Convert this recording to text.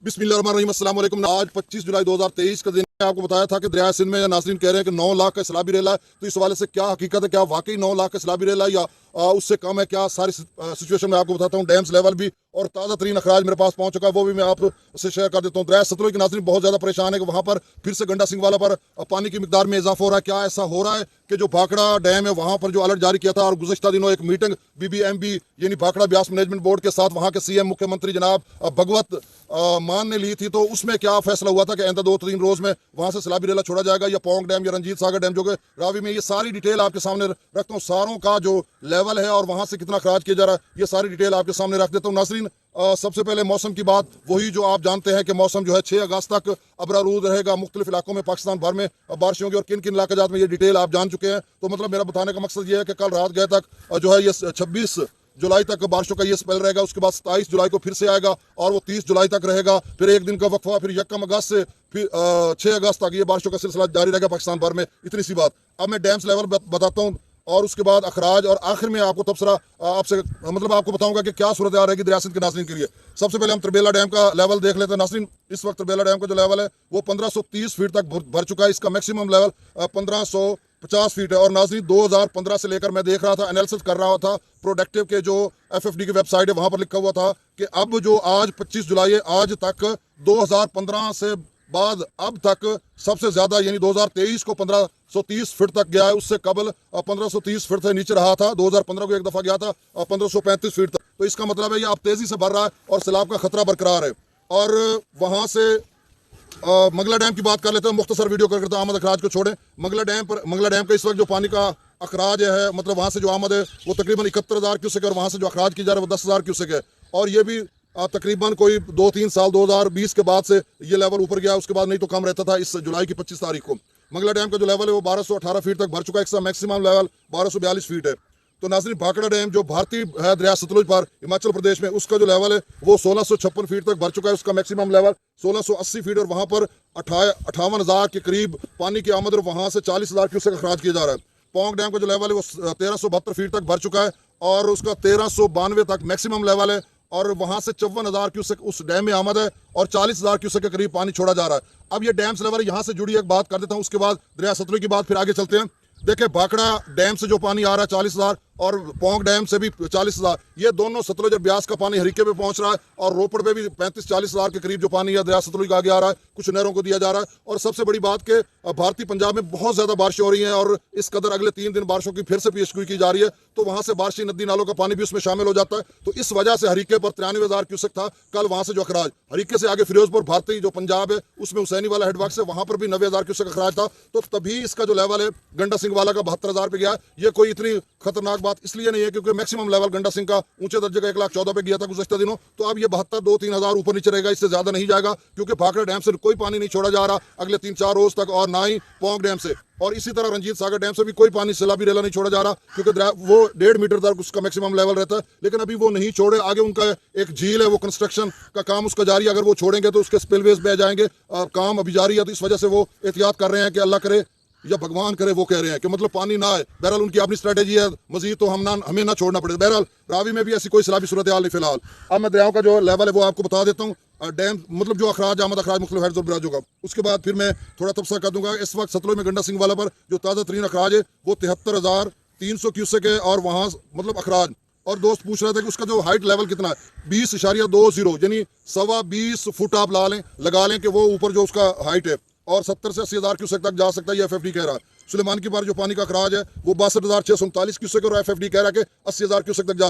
बिस्मिल्लाहिर्रहमानिर्रहीम। अस्सलाम वालेकुम। आज 25 जुलाई 2023 का दिन है। आपको बताया था कि दरिया सिंध में नाज़रीन कह रहे हैं कि 9 लाख का सैलाबी रेला है। तो इस हवाले से क्या हकीकत है, क्या वाकई 9 लाख का सैलाबी रेला है या उससे कम है, क्या सारी सिचुएशन में आपको बताता हूँ। डैम्स लेवल भी और ताज़ा तरीन अखराज मेरे पास पहुंच चुका है, वो भी मैं आपसे शेयर कर देता हूँ। दरिया सतलुज के नाज़रीन बहुत ज़्यादा परेशान है कि वहाँ पर फिर से गंडा सिंह वाला पर पानी की मिकदार में इजाफा हो रहा है। क्या ऐसा हो रहा है कि जो भाखड़ा डैम है वहाँ पर जो अलर्ट जारी किया था और गुज़श्ता दिनों एक मीटिंग BBMB यानी भाखड़ा ब्यास मैनेजमेंट बोर्ड के साथ वहाँ के CM मुख्यमंत्री जनाब भगवत मान ने ली थी, तो उसमें क्या फैसला हुआ था कि आइंदा 2-3 रोज में वहां से सैलाबी रेला छोड़ा जाएगा या पोंग डैम या रंजीत सागर डैम जो कि रावी में, ये सारी डिटेल आपके सामने रखता हूँ। सारों का जो लेवल है और वहां से कितना खराज किया जा रहा है, ये सारी डिटेल आपके सामने रख देता हूँ। नाज़रीन, सबसे पहले मौसम की बात, वही जो आप जानते हैं कि मौसम जो है 6 अगस्त तक अबरारूद रहेगा। मुख्तलिफ इलाकों में पाकिस्तान भर में बारिश होंगी और किन किन इलाकाजात में ये डिटेल आप जान चुके हैं। तो मतलब मेरा बताने का मकसद ये है कि कल रात गए तक जो है ये 26 जुलाई तक बारिशों का ये स्पेल रहेगा। उसके बाद 27 जुलाई को फिर से आएगा और वो 30 जुलाई तक रहेगा। फिर एक दिन का वक्फा, फिर 1 अगस्त से फिर 6 अगस्त तक ये बारिशों का सिलसिला जारी रहेगा पाकिस्तान भर में। इतनी सी बात। अब मैं डैम्स लेवल बताता हूँ और उसके बाद अखराज और आखिर में आपको तबसरा आपसे मतलब आपको बताऊंगा कि क्या सूरत आ रहेगी दरिया सिंध के नाज़रीन के लिए। सबसे पहले हम तरबेला डैम का लेवल देख लेते हैं। नाज़रीन, इस वक्त तरबेला डैम का जो लेवल है वो 1530 फीट तक भर चुका है। इसका मैक्सिमम लेवल 1550 फीट है। और नाज़रीन 2015 से लेकर मैं देख रहा था, एनालिसिस कर रहा था, प्रोडक्टिव के जो FFD की वेबसाइट है वहां पर लिखा हुआ था कि अब जो आज 25 जुलाई है, आज तक 2015 से बाद अब तक सबसे ज्यादा यानी 2023 को 1530 फीट तक गया है। उससे कबल 1530 फीट से नीचे रहा था। 2015 को एक दफा गया था 1535 फीट तक। तो इसका मतलब है ये अब तेजी से बढ़ रहा है और सैलाब का खतरा बरकरार है। और वहां से मंगला डैम की बात कर लेते हैं। मुख्तसर वीडियो करते हैं, आमद अखराज को छोड़े। मंगला डैम का इस वक्त जो पानी का अखराज है, मतलब वहां से जो आमद है वो तकरीबन 71,000 क्यूसेक है और वहां से जो अखराज की जा रहा है वो 10,000 क्यूसेक है। और ये भी तकरीबन कोई 2-3 साल 2020 के बाद से ये लेवल ऊपर गया, उसके बाद नहीं तो कम रहता था। इस जुलाई की 25 तारीख को मंगला डैम का जो लेवल है वो 1218 फीट तक भर चुका है। इसका मैक्सिमम लेवल 1242 फीट है। तो नाज़रीन, भाखड़ा डैम जो भारतीय है दरिया सतलुज पर हिमाचल प्रदेश में, उसका जो लेवल है वो 1656 फीट तक भर चुका है। उसका मैक्सिमम लेवल 1680 फीट और वहाँ पर 58,000 के करीब पानी की आमद और वहाँ से 40,000 क्यूसेक अखराज किया जा रहा है। पोंग डैम का जो लेवल है वो 1372 फीट तक भर चुका है और उसका 1392 तक मैक्सिमम लेवल है और वहां से 54,000 क्यूसेक उस डैम में आमद है और 40,000 क्यूसेक के करीब पानी छोड़ा जा रहा है। अब ये डैम्स लेवल यहाँ से जुड़ी एक बात कर देता हूँ, उसके बाद दरिया सतलुज की बात फिर आगे चलते हैं। देखिए, भाखड़ा डैम से जो पानी आ रहा है 40,000 और पोंग डैम से भी 40,000, ये दोनों सतलुज और ब्यास का पानी हरीके पे पहुंच रहा है और रोपड़ पे भी 35-40,000 के करीब जो पानी है दरिया सतलुज का आगे आ रहा है, कुछ नहरों को दिया जा रहा है। और सबसे बड़ी बात कि भारतीय पंजाब में बहुत ज्यादा बारिशें हो रही हैं और इस कदर अगले 3 दिन बारिशों की फिर से पेशगोई की जा रही है, तो वहां से बारिशी नदी नालों का पानी भी उसमें शामिल हो जाता है। तो इस वजह से हरीके पर 93,000 क्यूसेक था कल वहां से जो अखराज। हरीके से आगे फिरोजपुर भारतीय जो पंजाब है उसमें हुसैनी वाला हेडवर्क है, वहां पर भी 90,000 क्यूसेक अखराज था। तो तभी इसका जो लेवल है गंडा सिंह वाला का 72,000 पे गया। ये कोई इतनी खतरनाक बात इसलिए नहीं है क्योंकि मैक्सिमम लेवल गंडा सिंह का ऊंचे दर्जे का 1,14,000 पे गया था गुज़श्ता दिनों। तो अब ये 72, 2-3 हज़ार ऊपर नीचे रहेगा, इससे ज्यादा नहीं जाएगा क्योंकि भाखड़ा डैम से कोई पानी नहीं छोड़ा जा रहा अगले 3-4 रोज तक, और ना ही पोंग डैम से। और इसी तरह रंजीत सागर डैम से भी कोई पानी सैलाबी रेला नहीं छोड़ा जा रहा क्योंकि वो 1.5 मीटर तक उसका मैक्सिमम लेवल रहता है। लेकिन अभी वो नहीं छोड़े, आगे उनका एक झील है, वो कंस्ट्रक्शन का काम उसका जारी है। अगर वो छोड़ेंगे तो उसके स्पिलवेज बह जाएंगे, काम अभी जारी है। तो इस वजह से वो एहतियात कर रहे हैं कि अल्लाह करे या भगवान करे, वो कह रहे हैं कि मतलब पानी ना आए। बहरहाल उनकी अपनी स्ट्रेटेजी है, मजीद तो हमें ना छोड़ना पड़े। बहरहाल रावी में भी ऐसी कोई सैलाबी सूरत हाल नहीं फिलहाल। अब मैं दरियाओं का जो लेवल है वो आपको बता देता हूँ। डैम मतलब जो अखराज आमद अखराज मुख्तलिफ हेड्स और बराजों का, उसके बाद फिर मैं थोड़ा तबसरा कर दूंगा। इस वक्त सतलुज में गंडा सिंह वाला पर जो ताज़ा तरीन अखराज है वो 73,300 क्यूसेक है और वहाँ मतलब अखराज। और दोस्त पूछ रहे थे कि उसका जो हाइट लेवल कितना है, 20.20 यानी 20 फुट आप लगा लें कि वो ऊपर जो उसका हाइट है, और 70 से 80,000 क्यूसेक तक जा सकता है, ये FFD कह रहा है। सुलेमान की बार जो पानी का अखराज है वो 62,639 क्यूसेक और FFD कह रहा है कि 80,000 क्यूसेक तक जा